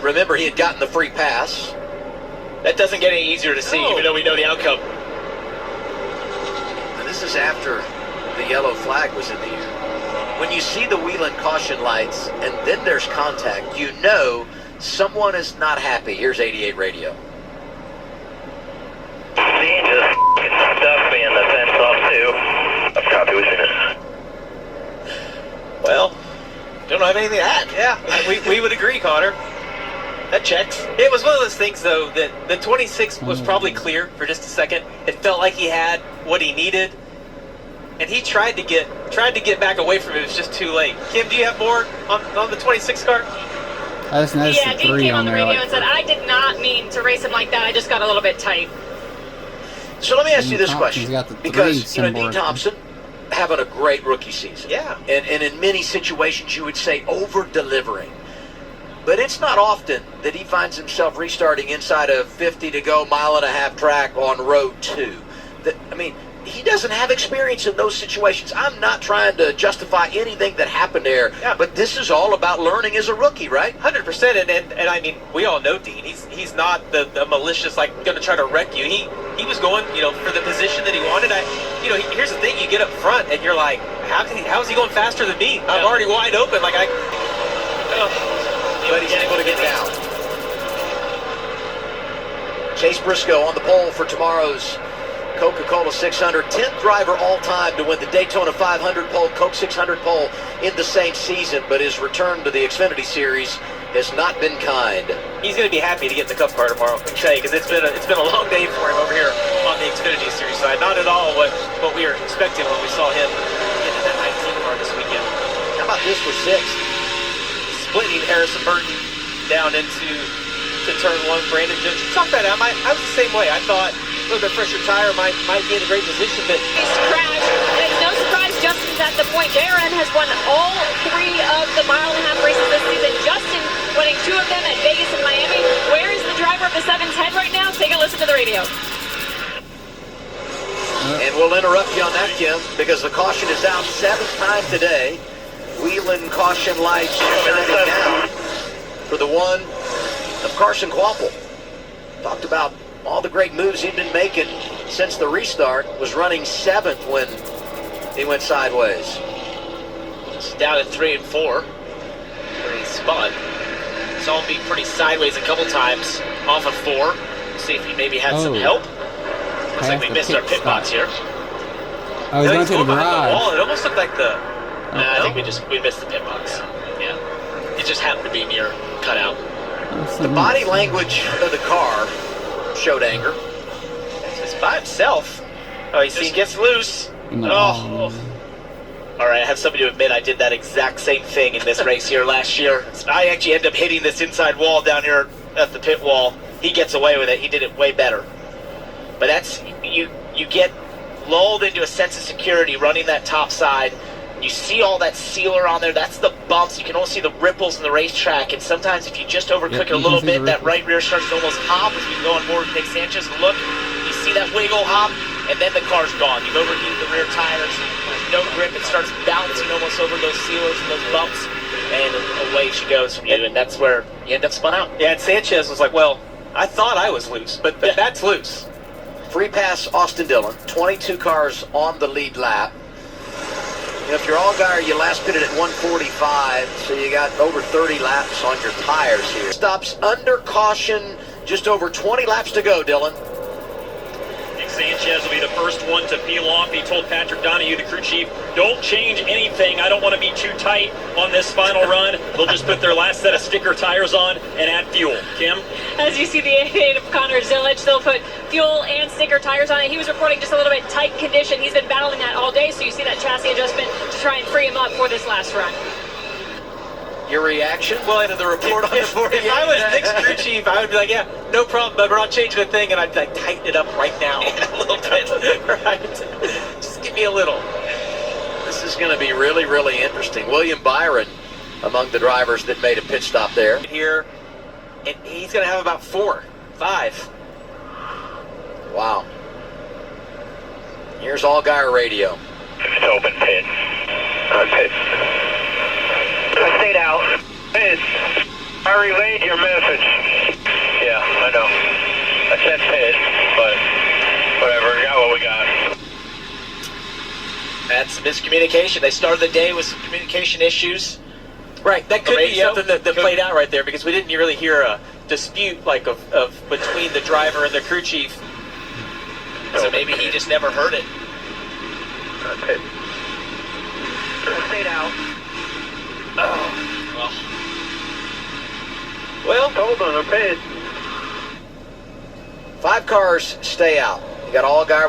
remember, he had gotten the free pass. That doesn't get any easier to see, even though we know the outcome. And this is after the yellow flag was in the air. When you see the Whelen caution lights and then there's contact, you know someone is not happy. Here's 88 radio. He just stuck me in the fence off too. I've copy with you. Well, don't have anything to add. Yeah, we would agree, Connor. That checks. It was one of those things, though, that the 26 was probably clear for just a second. It felt like he had what he needed, and he tried to get back away from it. It was just too late. Kim, do you have more on the 26 car? I just noticed Yeah, the Dean 3 came on on the there. radio and said, I did not mean to race him like that. I just got a little bit tight. So let me ask you this question. Got the 3 because, symbol Dean Thompson having a great rookie season. Yeah. And in many situations, you would say over-delivering. But it's not often that he finds himself restarting inside of 50 to go, mile-and-a-half track on road 2. He doesn't have experience in those situations. I'm not trying to justify anything that happened there, but this is all about learning as a rookie, right? 100%, and I mean, we all know Dean. He's not the malicious, like, going to try to wreck you. He was going, for the position that he wanted. Here's the thing: you get up front, and you're like, how is he going faster than me? I'm already wide open. Like But he's able to get down. Chase Briscoe on the pole for tomorrow's Coca-Cola 600. 10th driver all-time to win the Daytona 500 pole, Coke 600 pole in the same season, but his return to the Xfinity Series has not been kind. he's going to be happy to get in the Cup car tomorrow, I can tell you, because it's been a long day for him over here on the Xfinity Series side. Not at all what we were expecting when we saw him get in that 19 car this weekend. How about this for 6th? Splitting Harrison Burton down into turn 1. Brandon Jones. Talk that out. I was the same way. I thought a little bit fresher tire might be in a great position, but He's crashed, and it's no surprise Justin's at the point. JRN has won all 3 of the mile-and-a-half races this season. Justin winning 2 of them at Vegas and Miami. Where is the driver of the 710 right now? Take a listen to the radio. And we'll interrupt you on that, Kim, because the caution is out 7th time today. Whelen caution lights shining down for the one of Carson Kvapil. Talked about all the great moves he'd been making since the restart. Was running 7th when he went sideways. It's down at 3 and 4 where he spun. Saw him be pretty sideways a couple times off of 4. See if he maybe had some help. Looks like we missed our pit box here. I was going to the garage. wall. It almost looked like the... I think we missed the pit box. Yeah. It just happened to be near cutout. The body language of the car showed anger. He's by himself. Oh, he gets loose. No. All right, I have something to admit. I did that exact same thing in this race here last year. I actually ended up hitting this inside wall down here at the pit wall. He gets away with it. He did it way better. But that's you get lulled into a sense of security running that top side. You see all that sealer on there. That's the bumps. You can almost see the ripples in the racetrack. And sometimes if you just overcook it a little bit, that right rear starts to almost hop as we go on board with Nick Sanchez. Look, you see that wiggle hop, and then the car's gone. You've overheated the rear tires. There's no grip. It starts bouncing almost over those sealers and those bumps, and away she goes from you. And that's where you end up spun out. Yeah, and Sanchez was like, well, I thought I was loose, but that's loose. Free pass Austin Dillon. 22 cars on the lead lap. If you're Allgaier, you last pitted at 145, so you got over 30 laps on your tires here. Stops under caution, just over 20 laps to go, Dylan. Nick Sanchez will be the first one to peel off. He told Patrick Donahue, the crew chief, don't change anything. I don't want to be too tight on this final run. They'll just put their last set of sticker tires on and add fuel. Kim? As you see the 88 of Connor Zillage, they'll put fuel and sticker tires on it. He was reporting just a little bit tight condition. He's been battling that all day, so you see that chassis adjustment to try and free him up for this last run. Your reaction? Well, into the report on the 48. If I was Nick's crew chief, I would be like, yeah, no problem, but we're not changing a thing, and I'd like tighten it up right now. A little bit. Right. Just give me a little. This is going to be really, really interesting. William Byron among the drivers that made a pit stop there. Here, and he's going to have about 4, 5. Wow. Here's Allgaier radio. It's open pit. Pit. I stayed out. Pit. I relayed your message. Yeah, I know. I said pit, but whatever, got what we got. That's miscommunication. They started the day with some communication issues. Right, that could be Radio? something that played out right there because we didn't really hear a dispute like of between the driver and the crew chief. So maybe he just never heard it. Pit. Stayed out. Well, Hold on, I'm pit. 5 cars stay out. You got all guy